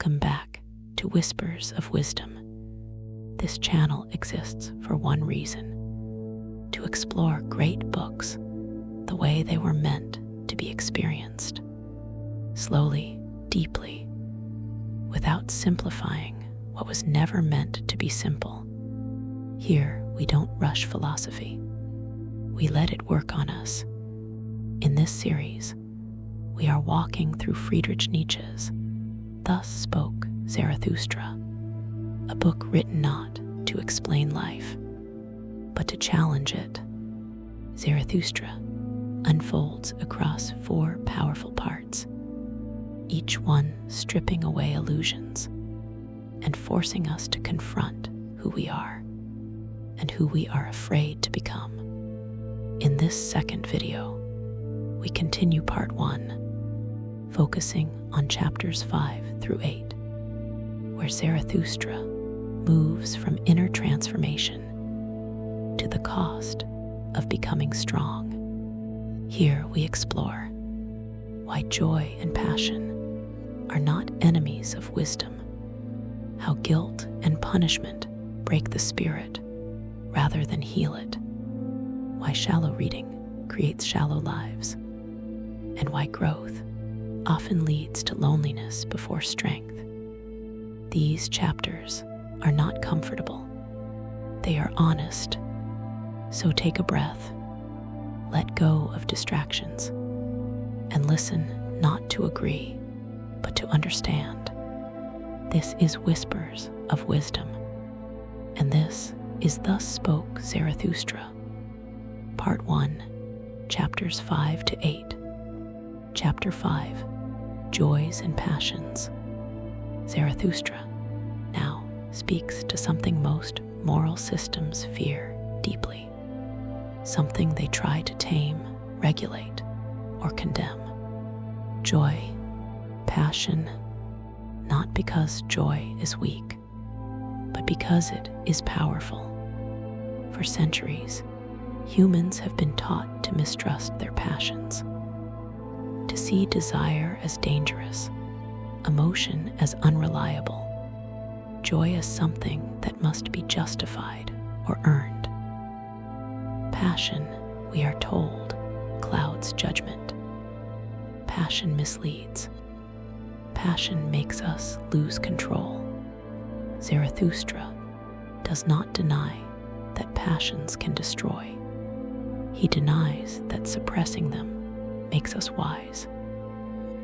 Welcome back to Whispers of Wisdom. This channel exists for one reason: to explore great books the way they were meant to be experienced, slowly, deeply, without simplifying what was never meant to be simple. Here, we don't rush philosophy. We let it work on us. In this series, we are walking through Friedrich Nietzsche's Thus Spoke Zarathustra, a book written not to explain life, but to challenge it. Zarathustra unfolds across 4 powerful parts, each one stripping away illusions and forcing us to confront who we are and who we are afraid to become. In this second video, we continue part 1, focusing on chapters 5 through 8, where Zarathustra moves from inner transformation to the cost of becoming strong. Here we explore why joy and passion are not enemies of wisdom, how guilt and punishment break the spirit rather than heal it, why shallow reading creates shallow lives, and why growth often leads to loneliness before strength. These chapters are not comfortable. They are honest. So take a breath, let go of distractions, and listen not to agree, but to understand. This is Whispers of Wisdom, and this is Thus Spoke Zarathustra, Part 1, Chapters 5 to 8. Chapter 5, Joys and Passions. Zarathustra now speaks to something most moral systems fear deeply, something they try to tame, regulate, or condemn. Joy, passion, not because joy is weak, but because it is powerful. For centuries, humans have been taught to mistrust their passions, to see desire as dangerous, emotion as unreliable, joy as something that must be justified or earned. Passion, we are told, clouds judgment. Passion misleads. Passion makes us lose control. Zarathustra does not deny that passions can destroy. He denies that suppressing them makes us wise.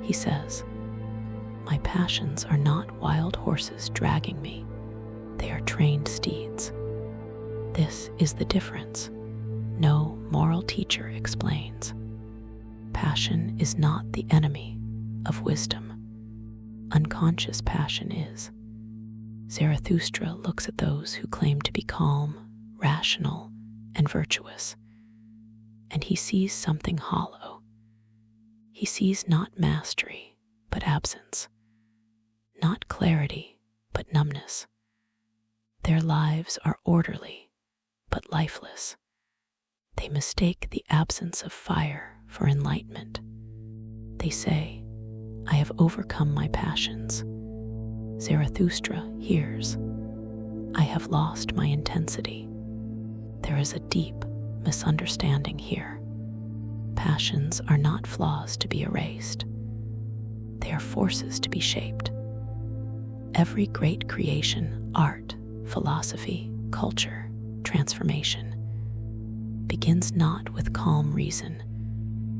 He says, "My passions are not wild horses dragging me. They are trained steeds." This is the difference. No moral teacher explains. Passion is not the enemy of wisdom. Unconscious passion is. Zarathustra looks at those who claim to be calm, rational, and virtuous, and he sees something hollow. He sees not mastery, but absence, not clarity, but numbness. Their lives are orderly, but lifeless. They mistake the absence of fire for enlightenment. They say, "I have overcome my passions." Zarathustra hears, "I have lost my intensity." There is a deep misunderstanding here. Passions are not flaws to be erased. They are forces to be shaped. Every great creation, art, philosophy, culture, transformation, begins not with calm reason,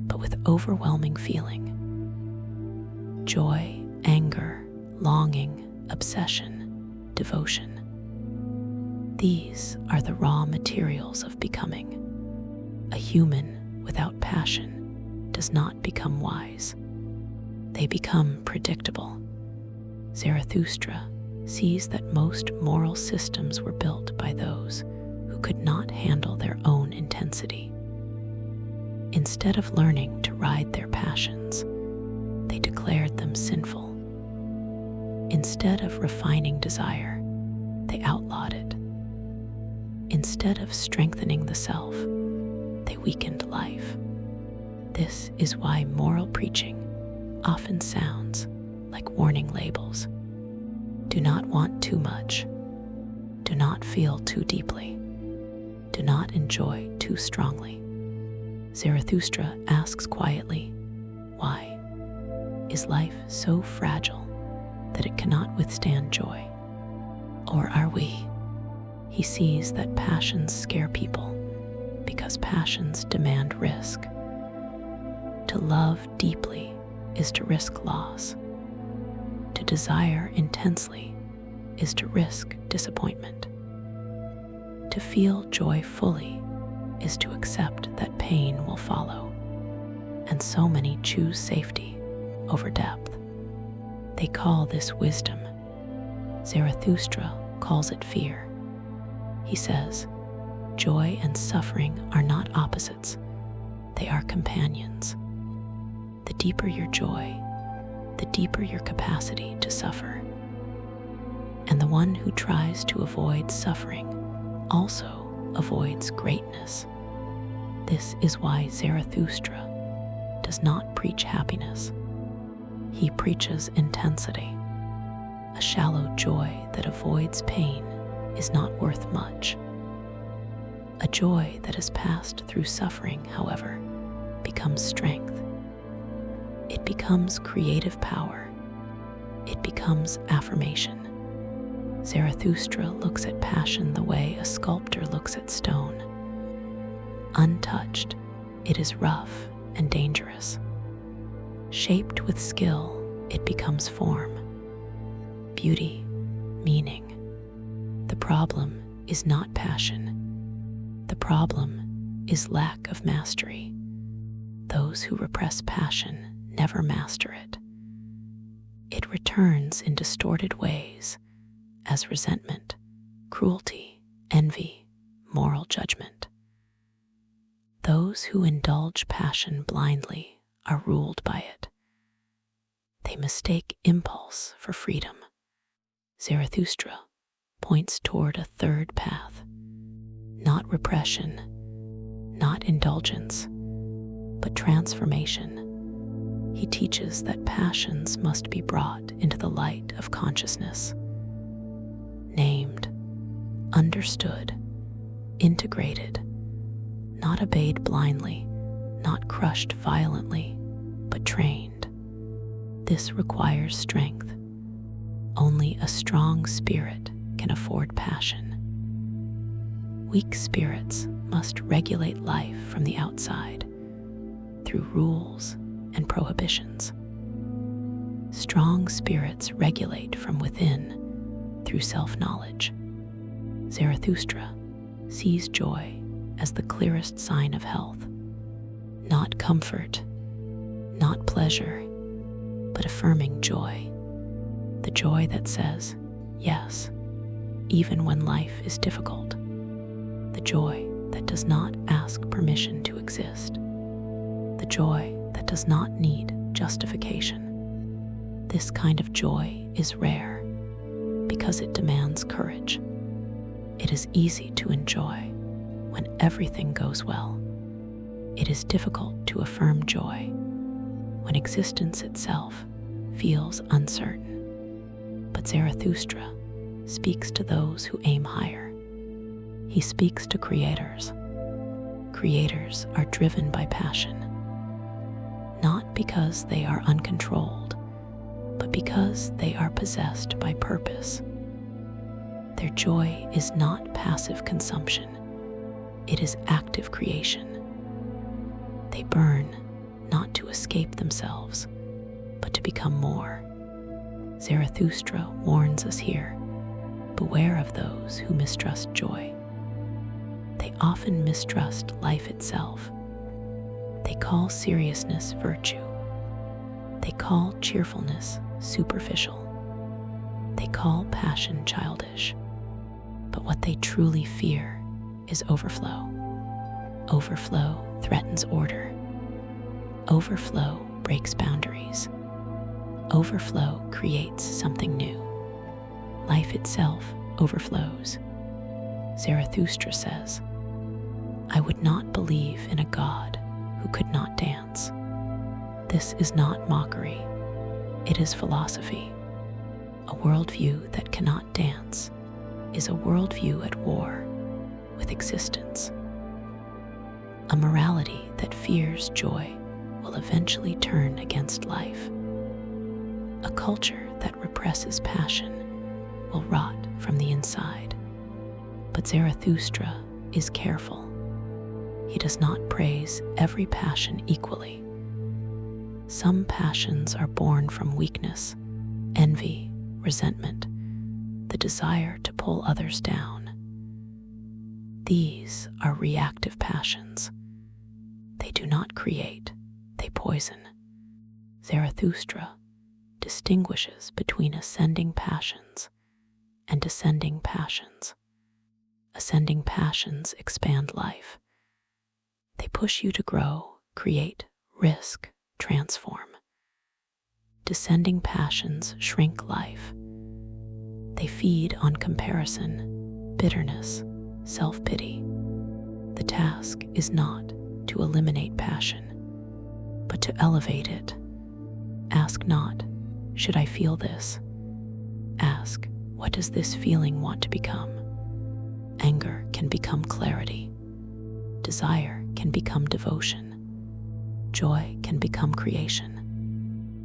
but with overwhelming feeling. Joy, anger, longing, obsession, devotion. These are the raw materials of becoming. A human without passion does not become wise. They become predictable. Zarathustra sees that most moral systems were built by those who could not handle their own intensity. Instead of learning to ride their passions, they declared them sinful. Instead of refining desire, they outlawed it. Instead of strengthening the self, they weakened life. This is why moral preaching often sounds like warning labels, Do not want too much. Do not feel too deeply. Do not enjoy too strongly. Zarathustra asks quietly, why? Is life so fragile that it cannot withstand joy? Or are we? He sees that passions scare people because passions demand risk. To love deeply is to risk loss. To desire intensely is to risk disappointment. To feel joy fully is to accept that pain will follow, and so many choose safety over depth. They call this wisdom. Zarathustra calls it fear. He says, joy and suffering are not opposites, they are companions. The deeper your joy, the deeper your capacity to suffer. And the one who tries to avoid suffering also avoids greatness. This is why Zarathustra does not preach happiness. He preaches intensity. A shallow joy that avoids pain is not worth much. A joy that has passed through suffering, however, becomes strength. It becomes creative power. It becomes affirmation. Zarathustra looks at passion the way a sculptor looks at stone. Untouched, it is rough and dangerous. Shaped with skill, it becomes form, beauty, meaning. The problem is not passion. The problem is lack of mastery. Those who repress passion never master it. It returns in distorted ways as resentment, cruelty, envy, moral judgment. Those who indulge passion blindly are ruled by it. They mistake impulse for freedom. Zarathustra points toward a third path, not repression, not indulgence, but transformation. He teaches that passions must be brought into the light of consciousness, named, understood, integrated, not obeyed blindly, not crushed violently, but trained. This requires strength. Only a strong spirit can afford passion. Weak spirits must regulate life from the outside through rules and prohibitions. Strong spirits regulate from within through self-knowledge. Zarathustra sees joy as the clearest sign of health, not comfort, not pleasure, but affirming joy. The joy that says, yes, even when life is difficult. The joy that does not ask permission to exist. The joy that does not need justification. This kind of joy is rare because it demands courage. It is easy to enjoy when everything goes well. It is difficult to affirm joy when existence itself feels uncertain. But Zarathustra speaks to those who aim higher. He speaks to creators. Creators are driven by passion, not because they are uncontrolled, but because they are possessed by purpose. Their joy is not passive consumption, it is active creation. They burn not to escape themselves, but to become more. Zarathustra warns us here, beware of those who mistrust joy. They often mistrust life itself. They call seriousness virtue. They call cheerfulness superficial. They call passion childish. But what they truly fear is overflow. Overflow threatens order. Overflow breaks boundaries. Overflow creates something new. Life itself overflows. Zarathustra says, I would not believe in a God who could not dance. This is not mockery, it is philosophy. A worldview that cannot dance is a worldview at war with existence. A morality that fears joy will eventually turn against life. A culture that represses passion will rot from the inside. But Zarathustra is careful. He does not praise every passion equally. Some passions are born from weakness, envy, resentment, the desire to pull others down. These are reactive passions. They do not create, they poison. Zarathustra distinguishes between ascending passions and descending passions. Ascending passions expand life. They push you to grow, create, risk, transform. Descending passions shrink life. They feed on comparison, bitterness, self-pity. The task is not to eliminate passion, but to elevate it. Ask not, should I feel this? Ask, what does this feeling want to become? Anger can become clarity. Desire can become devotion. Joy can become creation.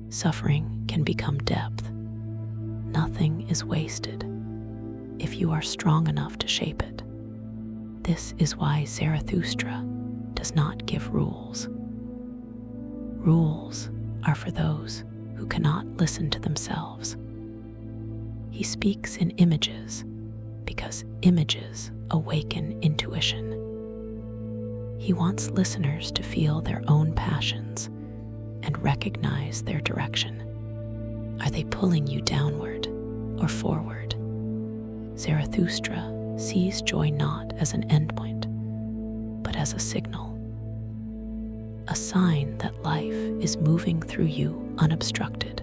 Suffering can become depth. Nothing is wasted if you are strong enough to shape it. This is why Zarathustra does not give rules. Rules are for those who cannot listen to themselves. He speaks in images because images awaken intuition. He wants listeners to feel their own passions and recognize their direction. Are they pulling you downward or forward? Zarathustra sees joy not as an endpoint, but as a signal, a sign that life is moving through you unobstructed,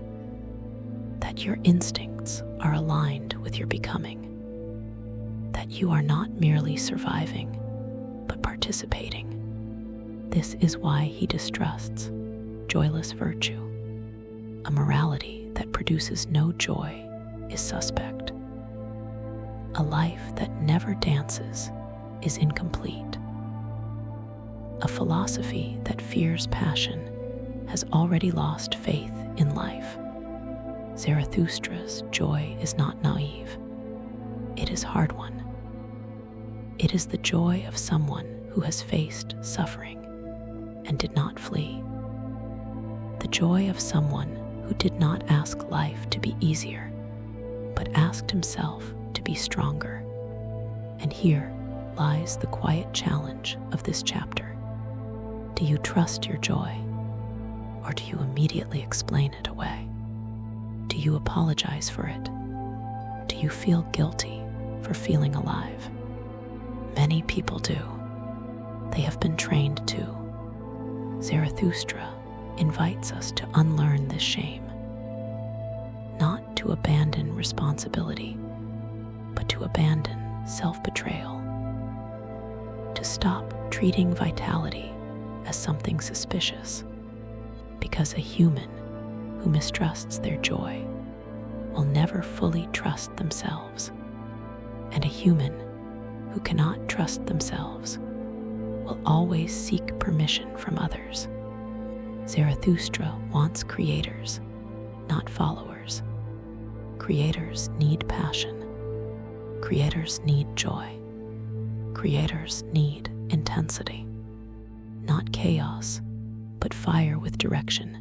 that your instincts are aligned with your becoming, that you are not merely surviving, but participating. This is why he distrusts joyless virtue. A morality that produces no joy is suspect. A life that never dances is incomplete. A philosophy that fears passion has already lost faith in life. Zarathustra's joy is not naive. It is hard-won. It is the joy of someone who has faced suffering and did not flee. The joy of someone who did not ask life to be easier, but asked himself to be stronger. And here lies the quiet challenge of this chapter. Do you trust your joy, or do you immediately explain it away? Do you apologize for it? Do you feel guilty for feeling alive? Many people do. They have been trained to. Zarathustra invites us to unlearn this shame, not to abandon responsibility, but to abandon self-betrayal, to stop treating vitality as something suspicious, because a human who mistrusts their joy will never fully trust themselves, and a human who cannot trust themselves will always seek permission from others. Zarathustra wants creators, not followers. Creators need passion. Creators need joy. Creators need intensity. Not chaos, but fire with direction.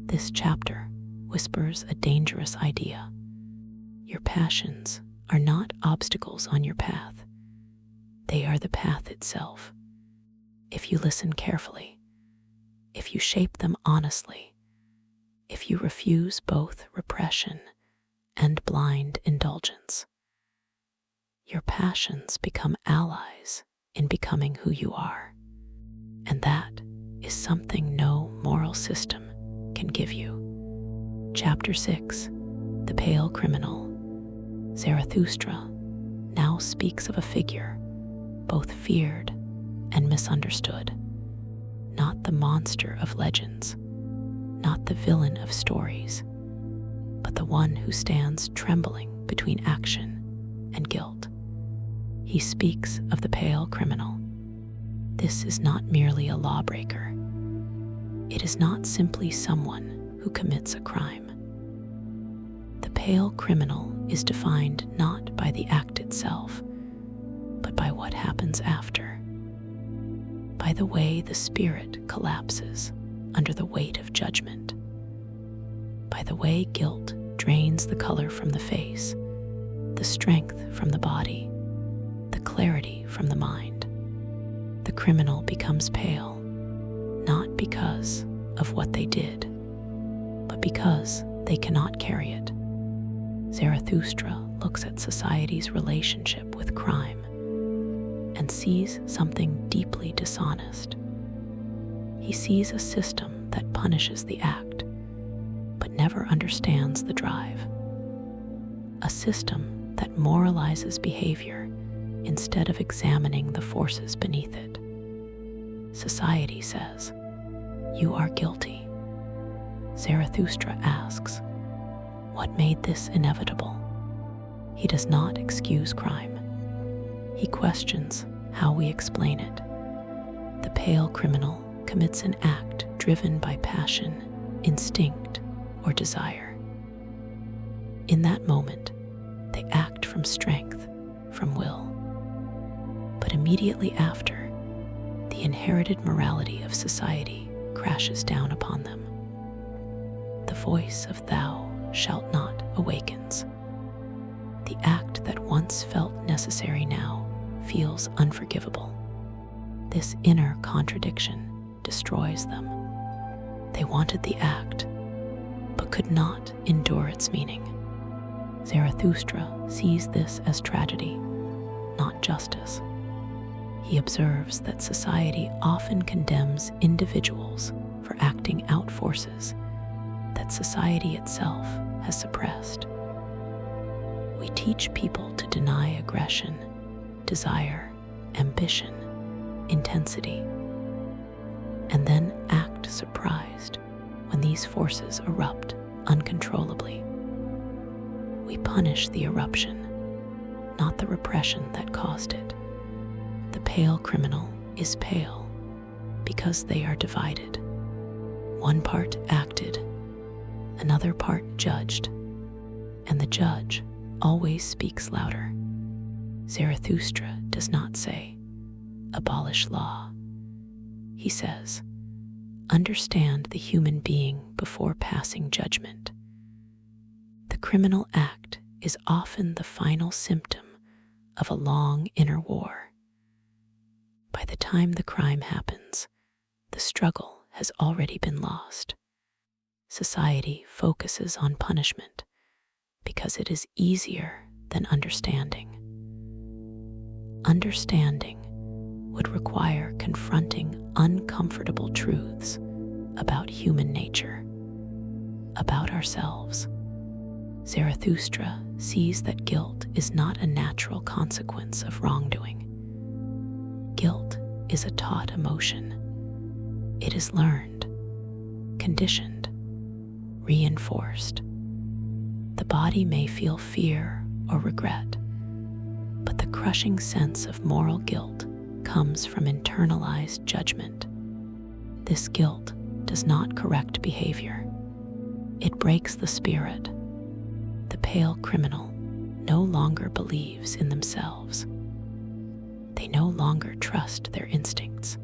This chapter whispers a dangerous idea. Your passions are not obstacles on your path. They are the path itself. If you listen carefully, if you shape them honestly, if you refuse both repression and blind indulgence, your passions become allies in becoming who you are. And that is something no moral system can give you. Chapter 6, The Pale Criminal. Zarathustra now speaks of a figure both feared and misunderstood, not the monster of legends, not the villain of stories, but the one who stands trembling between action and guilt. He speaks of the pale criminal. This is not merely a lawbreaker. It is not simply someone who commits a crime. The pale criminal is defined not by the act itself, but by what happens after, by the way the spirit collapses under the weight of judgment, by the way guilt drains the color from the face, the strength from the body, the clarity from the mind. The criminal becomes pale, not because of what they did, but because they cannot carry it. Zarathustra looks at society's relationship with crime and sees something deeply dishonest. He sees a system that punishes the act, but never understands the drive. A system that moralizes behavior instead of examining the forces beneath it. Society says, "You are guilty." Zarathustra asks, "What made this inevitable?" He does not excuse crime. He questions how we explain it. The pale criminal commits an act driven by passion, instinct, or desire. In that moment, they act from strength, from will. But immediately after, the inherited morality of society crashes down upon them. The voice of "thou shalt not" awakens. The act that once felt necessary now feels unforgivable. This inner contradiction destroys them. They wanted the act, but could not endure its meaning. Zarathustra sees this as tragedy, not justice. He observes that society often condemns individuals for acting out forces that society itself has suppressed. We teach people to deny aggression, desire, ambition, intensity, and then act surprised when these forces erupt uncontrollably. We punish the eruption, not the repression that caused it. The pale criminal is pale because they are divided. One part acted, another part judged, and the judge always speaks louder. Zarathustra does not say, "Abolish law." He says, "Understand the human being before passing judgment." The criminal act is often the final symptom of a long inner war. By the time the crime happens, the struggle has already been lost. Society focuses on punishment because it is easier than understanding. Understanding would require confronting uncomfortable truths about human nature, about ourselves. Zarathustra sees that guilt is not a natural consequence of wrongdoing. Guilt is a taught emotion. It is learned, conditioned, reinforced. The body may feel fear or regret, but the crushing sense of moral guilt comes from internalized judgment. This guilt does not correct behavior. It breaks the spirit. The pale criminal no longer believes in themselves. They no longer trust their instincts.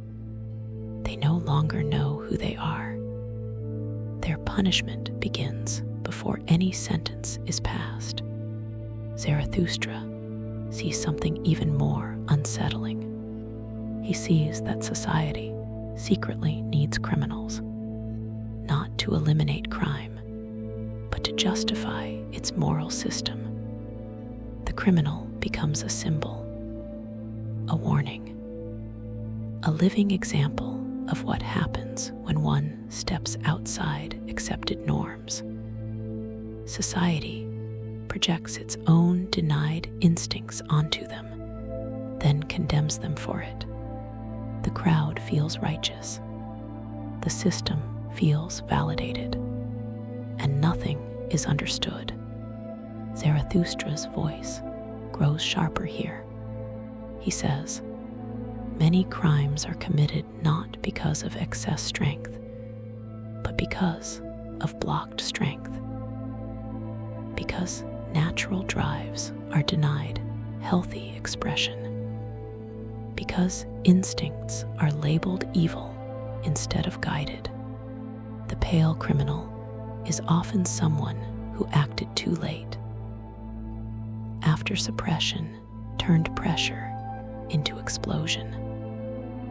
They no longer know who they are. Their punishment begins before any sentence is passed. Zarathustra sees something even more unsettling. He sees that society secretly needs criminals, not to eliminate crime, but to justify its moral system. The criminal becomes a symbol, a warning, a living example of what happens when one steps outside accepted norms. Society projects its own denied instincts onto them, then condemns them for it. The crowd feels righteous. The system feels validated. And nothing is understood. Zarathustra's voice grows sharper here. He says, "Many crimes are committed not because of excess strength, but because of blocked strength. Because natural drives are denied healthy expression. Because instincts are labeled evil instead of guided. The pale criminal is often someone who acted too late. After suppression turned pressure into explosion."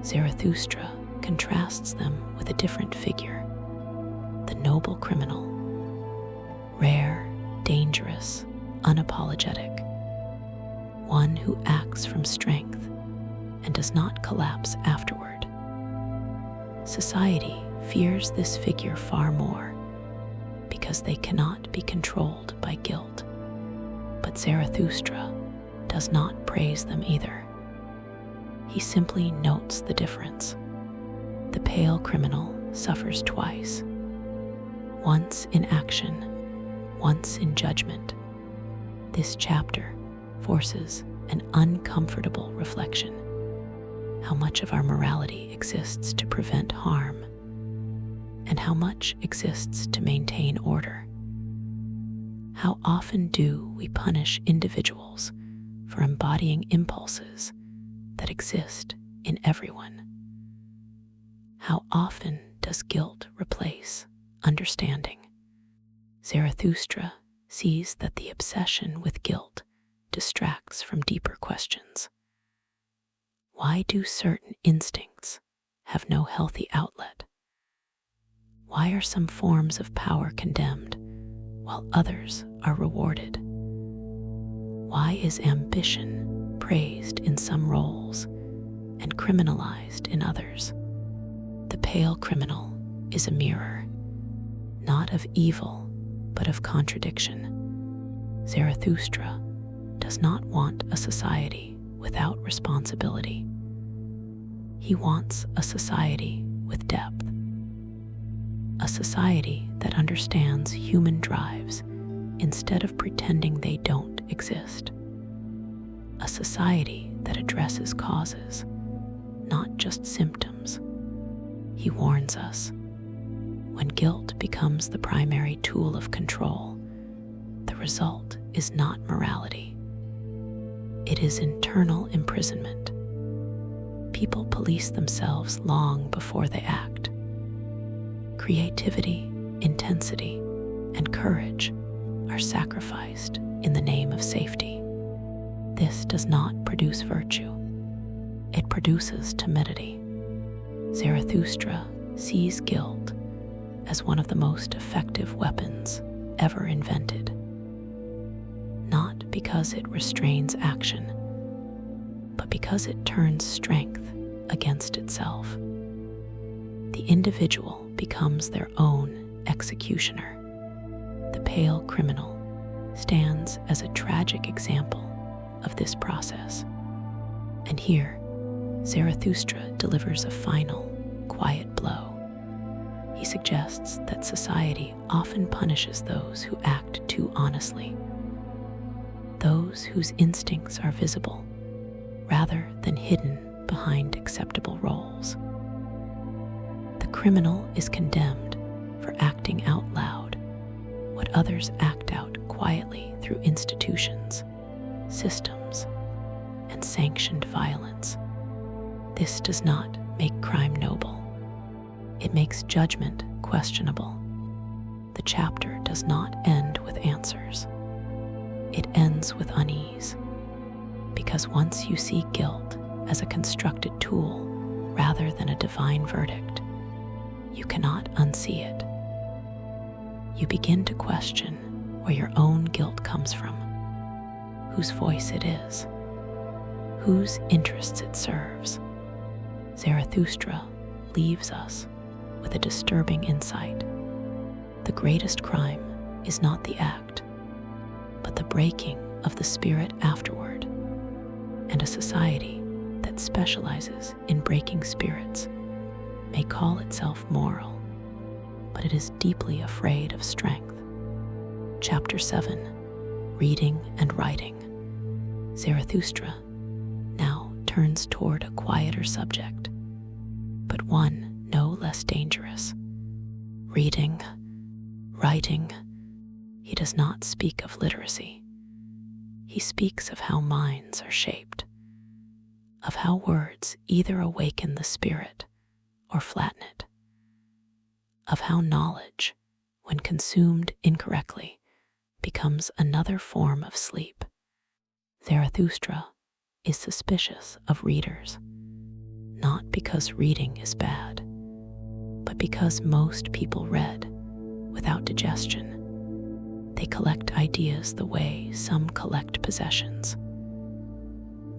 Zarathustra contrasts them with a different figure, the noble criminal, rare, dangerous, unapologetic, one who acts from strength and does not collapse afterward. Society fears this figure far more because they cannot be controlled by guilt. But Zarathustra does not praise them either. He simply notes the difference. The pale criminal suffers twice, once in action, once in judgment. This chapter forces an uncomfortable reflection. How much of our morality exists to prevent harm, and how much exists to maintain order? How often do we punish individuals for embodying impulses that exist in everyone? How often does guilt replace understanding? Zarathustra sees that the obsession with guilt distracts from deeper questions. Why do certain instincts have no healthy outlet? Why are some forms of power condemned while others are rewarded? Why is ambition praised in some roles and criminalized in others? The pale criminal is a mirror, not of evil, but of contradiction. Zarathustra does not want a society without responsibility. He wants a society with depth, a society that understands human drives instead of pretending they don't exist, a society that addresses causes, not just symptoms. He warns us, when guilt becomes the primary tool of control, the result is not morality. It is internal imprisonment. People police themselves long before they act. Creativity, intensity, and courage are sacrificed in the name of safety. This does not produce virtue. It produces timidity. Zarathustra sees guilt as one of the most effective weapons ever invented, not because it restrains action, but because it turns strength against itself. The individual becomes their own executioner. The pale criminal stands as a tragic example of this process. And here, Zarathustra delivers a final, quiet blow. He suggests that society often punishes those who act too honestly, those whose instincts are visible rather than hidden behind acceptable roles. The criminal is condemned for acting out loud what others act out quietly through institutions, systems, and sanctioned violence. This does not make crime noble. It makes judgment questionable. The chapter does not end with answers. It ends with unease, because once you see guilt as a constructed tool rather than a divine verdict, you cannot unsee it. You begin to question where your own guilt comes from, whose voice it is, whose interests it serves. Zarathustra leaves us with a disturbing insight. The greatest crime is not the act, but the breaking of the spirit afterward. And a society that specializes in breaking spirits may call itself moral, but it is deeply afraid of strength. Chapter 7, Reading and Writing. Zarathustra now turns toward a quieter subject, but one no less dangerous. Reading, writing. He does not speak of literacy. He speaks of how minds are shaped, of how words either awaken the spirit or flatten it, of how knowledge, when consumed incorrectly, becomes another form of sleep. Zarathustra is suspicious of readers, not because reading is bad, but because most people read without digestion. They collect ideas the way some collect possessions.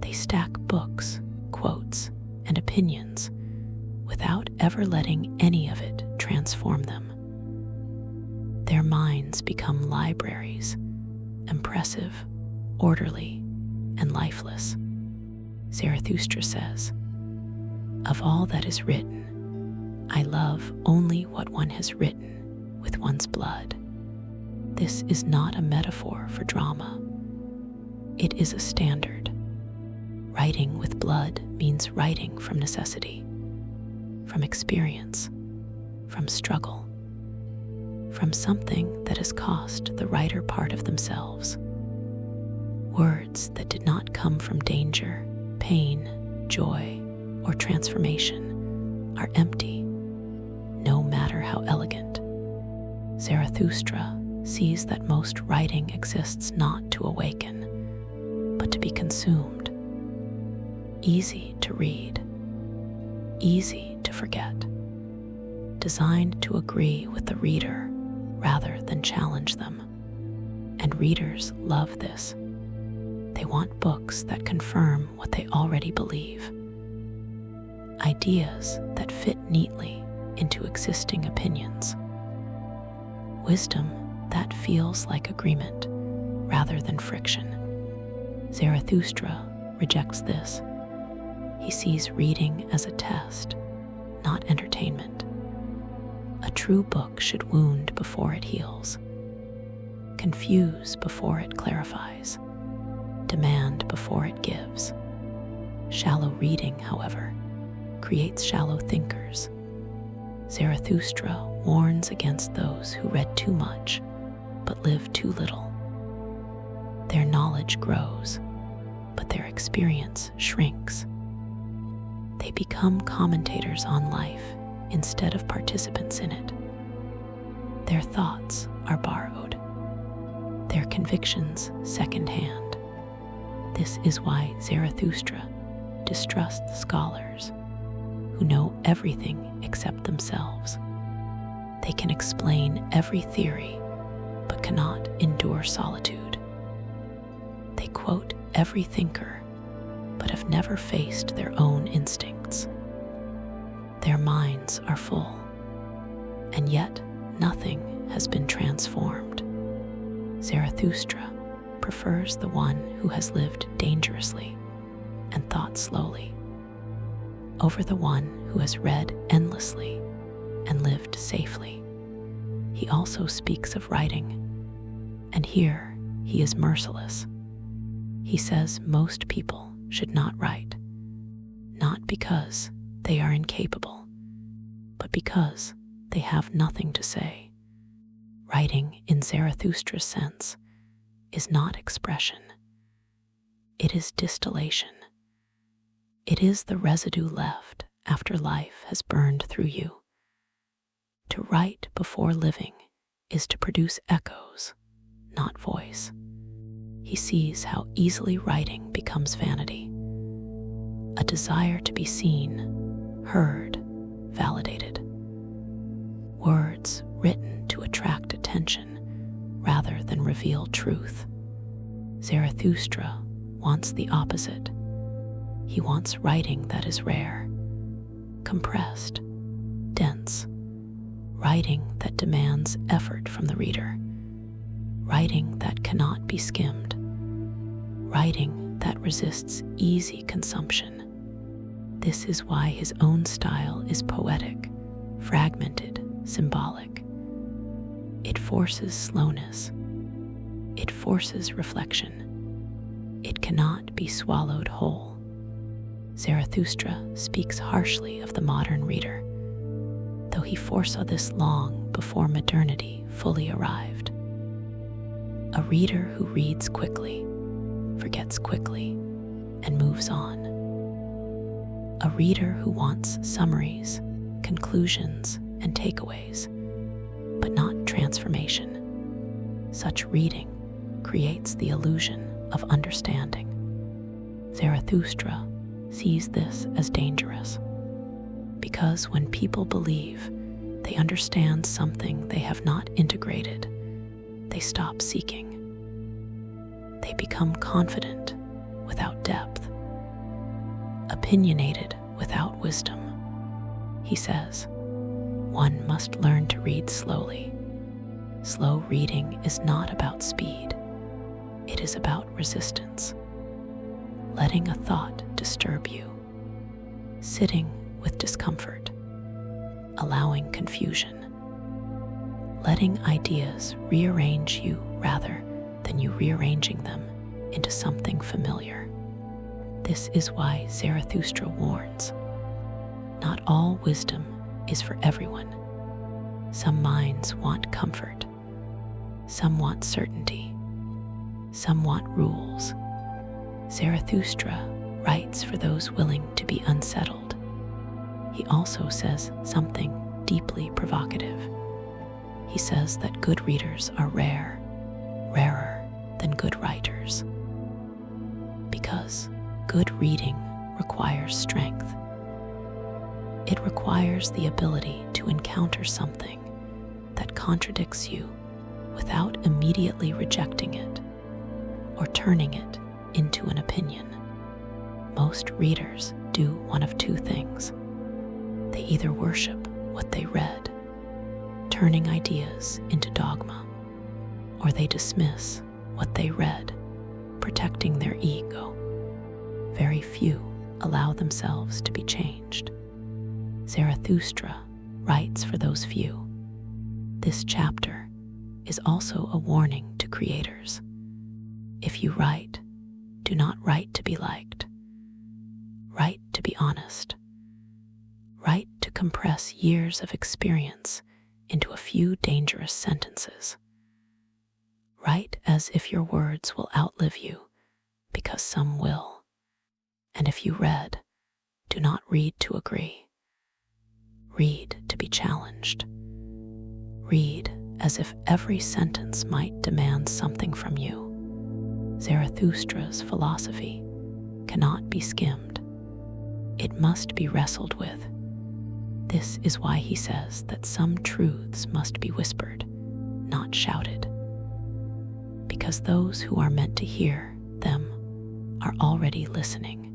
They stack books, quotes, and opinions without ever letting any of it transform them. Their minds become libraries, impressive, orderly, and lifeless. Zarathustra says, "Of all that is written, I love only what one has written with one's blood." This is not a metaphor for drama. It is a standard. Writing with blood means writing from necessity, from experience, from struggle, from something that has cost the writer part of themselves. Words that did not come from danger, pain, joy, or transformation are empty, no matter how elegant. Zarathustra sees that most writing exists not to awaken, but to be consumed. Easy to read, easy to forget, designed to agree with the reader rather than challenge them. And readers love this. They want books that confirm what they already believe, ideas that fit neatly into existing opinions, wisdom that feels like agreement rather than friction. Zarathustra rejects this. He sees reading as a test, not entertainment. A true book should wound before it heals, confuse before it clarifies, demand before it gives. Shallow reading, however, creates shallow thinkers. Zarathustra warns against those who read too much but live too little. Their knowledge grows, but their experience shrinks. They become commentators on life instead of participants in it. Their thoughts are borrowed, their convictions secondhand. This is why Zarathustra distrusts scholars who know everything except themselves. They can explain every theory, but cannot endure solitude. They quote every thinker, but have never faced their own instincts. Their minds are full, and yet nothing has been transformed. Zarathustra prefers the one who has lived dangerously and thought slowly, over the one who has read endlessly and lived safely. He also speaks of writing, and here he is merciless. He says most people should not write, not because they are incapable, but because they have nothing to say. Writing, in Zarathustra's sense, is not expression. It is distillation. It is the residue left after life has burned through you. To write before living is to produce echoes, not voice. He sees how easily writing becomes vanity, a desire to be seen, heard, validated. Words written to attract attention rather than reveal truth. Zarathustra wants the opposite. He wants writing that is rare, compressed, dense, writing that demands effort from the reader, writing that cannot be skimmed, writing that resists easy consumption. This is why his own style is poetic, fragmented, symbolic. It forces slowness, It forces reflection. It cannot be swallowed whole. Zarathustra speaks harshly of the modern reader, though he foresaw this long before modernity fully arrived. A reader who reads quickly, forgets quickly, and moves on. A reader who wants summaries, conclusions, and takeaways, but not transformation. Such reading creates the illusion of understanding. Zarathustra sees this as dangerous, because when people believe they understand something they have not integrated, they stop seeking. They become confident without depth, opinionated without wisdom. He says, one must learn to read slowly. Slow reading is not about speed. It is about resistance. Letting a thought disturb you. Sitting with discomfort. Allowing confusion. Letting ideas rearrange you rather than you rearranging them into something familiar. This is why Zarathustra warns, not all wisdom is for everyone. Some minds want comfort. Some want certainty. Some want rules. Zarathustra writes for those willing to be unsettled. He also says something deeply provocative. He says that good readers are rare, rarer than good writers. Because good reading requires strength. It requires the ability to encounter something that contradicts you without immediately rejecting it or turning it into an opinion. Most readers do one of two things. They either worship what they read, turning ideas into dogma, or they dismiss what they read, protecting their ego. Very few allow themselves to be changed. Zarathustra writes for those few. This chapter is also a warning to creators. If you write, do not write to be liked. Write to be honest. Write to compress years of experience into a few dangerous sentences. Write as if your words will outlive you, because some will. And if you read, do not read to agree. Read to be challenged. Read as if every sentence might demand something from you. Zarathustra's philosophy cannot be skimmed. It must be wrestled with. This is why he says that some truths must be whispered, not shouted. Because those who are meant to hear them are already listening.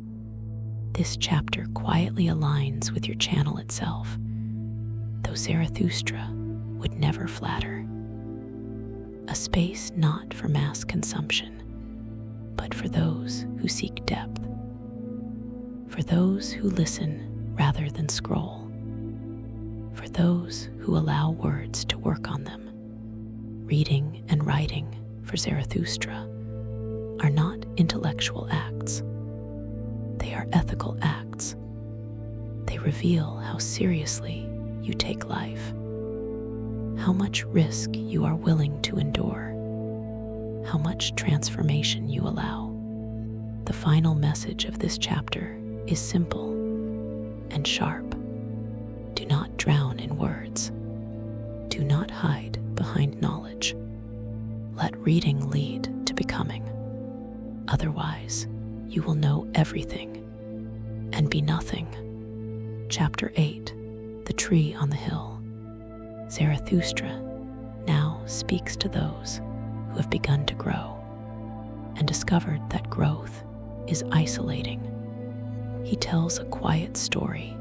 This chapter quietly aligns with your channel itself, though Zarathustra would never flatter. A space not for mass consumption, but for those who seek depth. For those who listen rather than scroll. For those who allow words to work on them. Reading and writing for Zarathustra are not intellectual acts. They are ethical acts. They reveal how seriously you take life, how much risk you are willing to endure, how much transformation you allow. The final message of this chapter is simple and sharp. Do not drown in words. Do not hide behind knowledge. Let reading lead to becoming. Otherwise, you will know everything and be nothing. Chapter 8, The Tree on the Hill. Zarathustra now speaks to those who have begun to grow and discovered that growth is isolating. He tells a quiet story,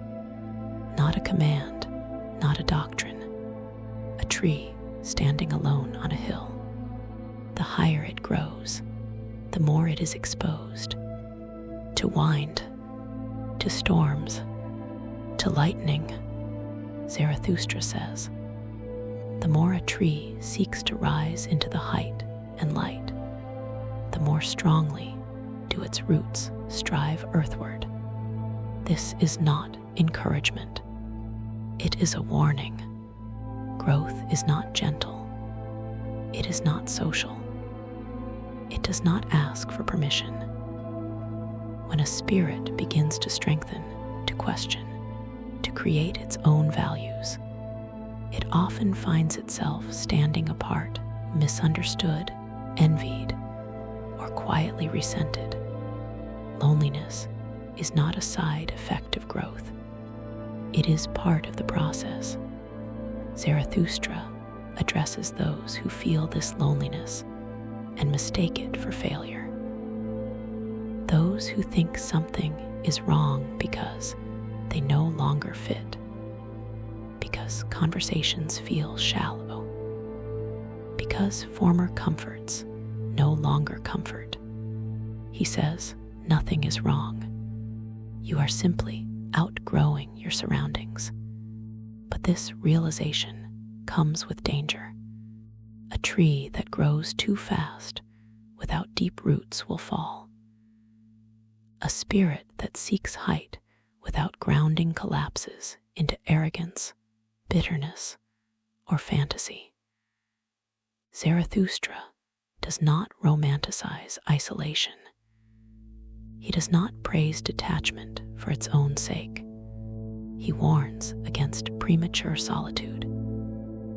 not a command, not a doctrine. A tree standing alone on a hill. The higher it grows, the more it is exposed to wind, to storms, to lightning. Zarathustra says, the more a tree seeks to rise into the height and light, the more strongly do its roots strive earthward. This is not encouragement. It is a warning. Growth is not gentle. It is not social. It does not ask for permission. When a spirit begins to strengthen, to question, to create its own values, it often finds itself standing apart, misunderstood, envied, or quietly resented. Loneliness is not a side effect of growth. It is part of the process. Zarathustra addresses those who feel this loneliness and mistake it for failure. Those who think something is wrong because they no longer fit, because conversations feel shallow, because former comforts no longer comfort. He says, nothing is wrong. You are simply outgrowing your surroundings. But this realization comes with danger. A tree that grows too fast without deep roots will fall. A spirit that seeks height without grounding collapses into arrogance, bitterness, or fantasy. Zarathustra does not romanticize isolation. He does not praise detachment for its own sake. He warns against premature solitude.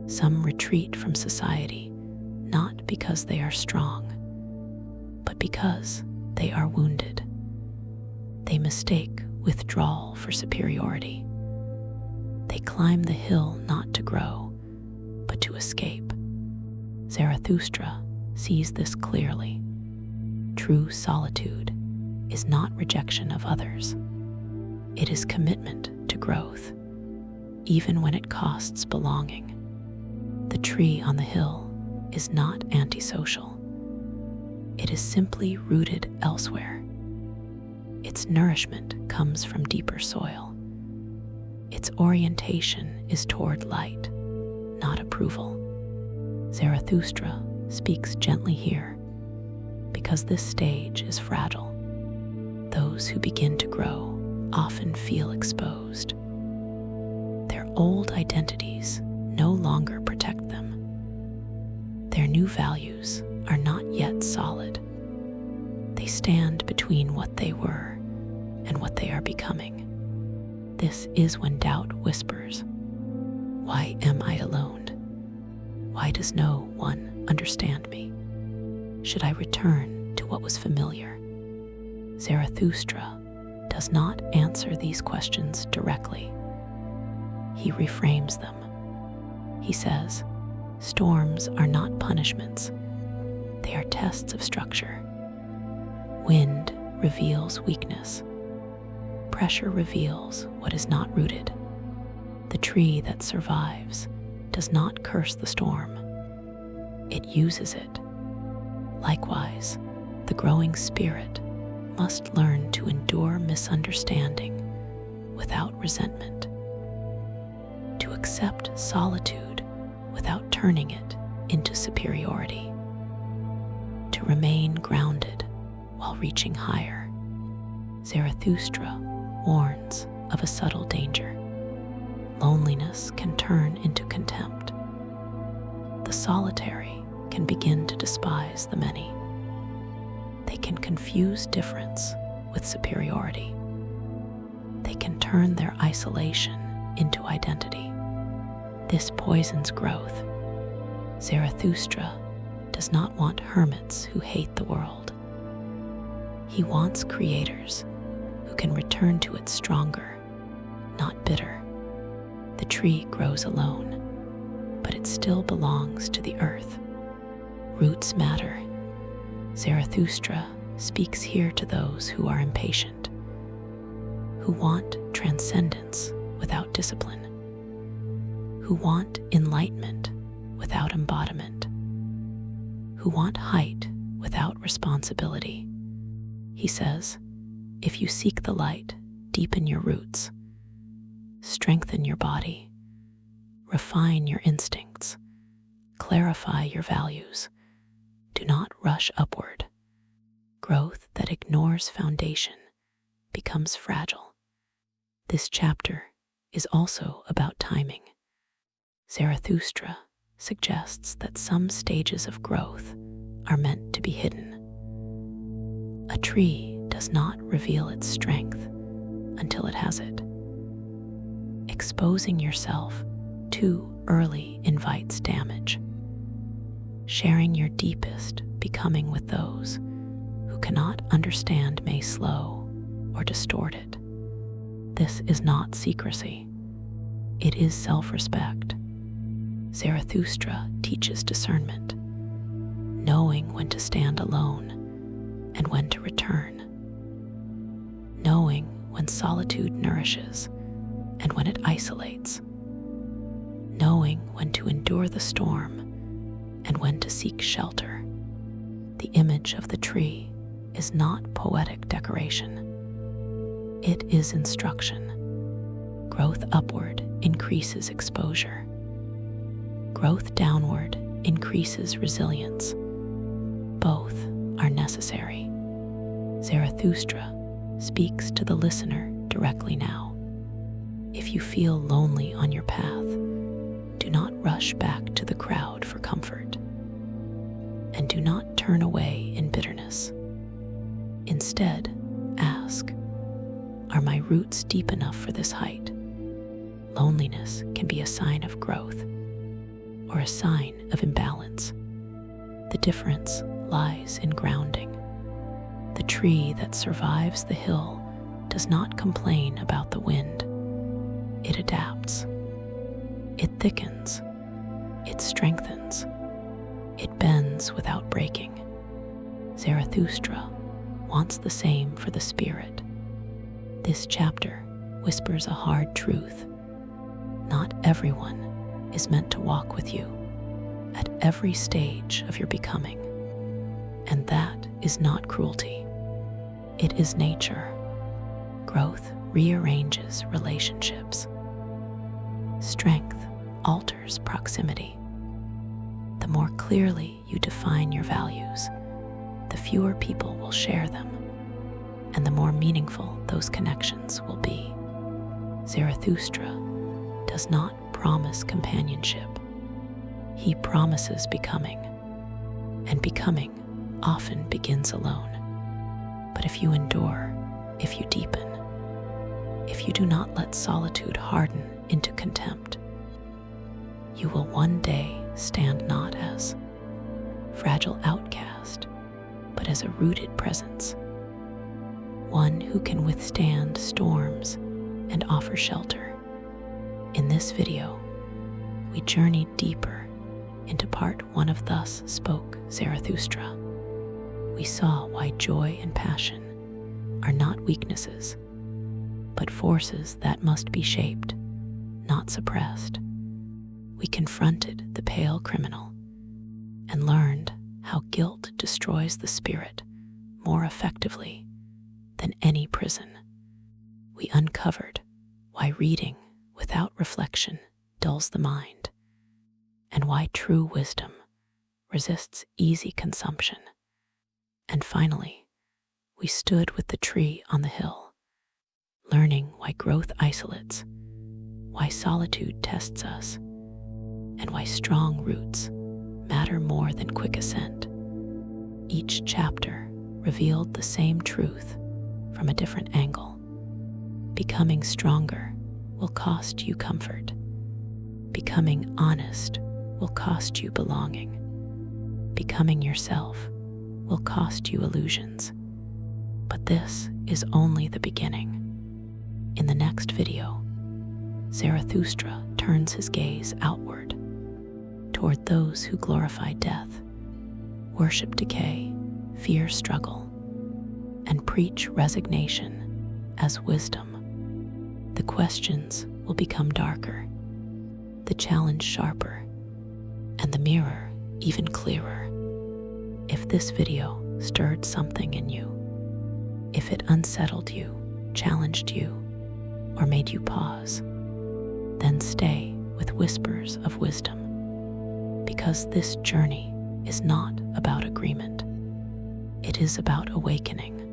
Some retreat from society not because they are strong, but because they are wounded. They mistake withdrawal for superiority. They climb the hill not to grow, but to escape. Zarathustra sees this clearly. True solitude is not rejection of others. It is commitment to growth, even when it costs belonging. The tree on the hill is not antisocial. It is simply rooted elsewhere. Its nourishment comes from deeper soil. Its orientation is toward light, not approval. Zarathustra speaks gently here because this stage is fragile. Those who begin to grow often feel exposed. Their old identities no longer protect them. Their new values are not yet solid. They stand between what they were and what they are becoming. This is when doubt whispers, "Why am I alone? Why does no one understand me? Should I return to what was familiar?" Zarathustra does not answer these questions directly. He reframes them. He says, storms are not punishments. They are tests of structure. Wind reveals weakness. Pressure reveals what is not rooted. The tree that survives does not curse the storm. It uses it. Likewise, the growing spirit must learn to endure misunderstanding without resentment, to accept solitude without turning it into superiority, to remain grounded while reaching higher. Zarathustra warns of a subtle danger. Loneliness can turn into contempt. The solitary can begin to despise the many. They can confuse difference with superiority. They can turn their isolation into identity. This poisons growth. Zarathustra does not want hermits who hate the world. He wants creators who can return to it stronger, not bitter. The tree grows alone, but it still belongs to the earth. Roots matter. Zarathustra speaks here to those who are impatient, who want transcendence without discipline, who want enlightenment without embodiment, who want height without responsibility. He says, if you seek the light, deepen your roots, strengthen your body, refine your instincts, clarify your values. Do not rush upward. Growth that ignores foundation becomes fragile. This chapter is also about timing. Zarathustra suggests that some stages of growth are meant to be hidden. A tree does not reveal its strength until it has it. Exposing yourself too early invites damage. Sharing your deepest becoming with those who cannot understand may slow or distort it. This is not secrecy. It is self-respect. Zarathustra teaches discernment, knowing when to stand alone and when to return, knowing when solitude nourishes and when it isolates, knowing when to endure the storm and when to seek shelter. The image of the tree is not poetic decoration. It is instruction. Growth upward increases exposure. Growth downward increases resilience. Both are necessary. Zarathustra speaks to the listener directly now. If you feel lonely on your path, do not rush back to the crowd for comfort. And do not turn away in bitterness. Instead, ask, are my roots deep enough for this height? Loneliness can be a sign of growth or a sign of imbalance. The difference lies in grounding. The tree that survives the hill does not complain about the wind. It adapts. It thickens. It strengthens. It bends without breaking. Zarathustra wants the same for the spirit. This chapter whispers a hard truth. Not everyone is meant to walk with you at every stage of your becoming. And that is not cruelty. It is nature. Growth rearranges relationships. Strength alters proximity. The more clearly you define your values, the fewer people will share them, and the more meaningful those connections will be. Zarathustra does not promise companionship. He promises becoming, and becoming often begins alone. But if you endure, if you deepen, if you do not let solitude harden into contempt, you will one day stand not as fragile outcast, but as a rooted presence, one who can withstand storms and offer shelter. In this video, we journeyed deeper into part 1 of Thus Spoke Zarathustra. We saw why joy and passion are not weaknesses, but forces that must be shaped, not suppressed. We confronted the pale criminal and learned how guilt destroys the spirit more effectively than any prison. We uncovered why reading without reflection dulls the mind, and why true wisdom resists easy consumption. And finally, we stood with the tree on the hill, learning why growth isolates, why solitude tests us, and why strong roots matter more than quick ascent. Each chapter revealed the same truth from a different angle. Becoming stronger will cost you comfort. Becoming honest will cost you belonging. Becoming yourself will cost you illusions. But this is only the beginning. In the next video, Zarathustra turns his gaze outward, toward those who glorify death, worship decay, fear struggle, and preach resignation as wisdom. The questions will become darker, the challenge sharper, and the mirror even clearer. If this video stirred something in you, if it unsettled you, challenged you, or made you pause, then stay with whispers of wisdom, because this journey is not about agreement. It is about awakening.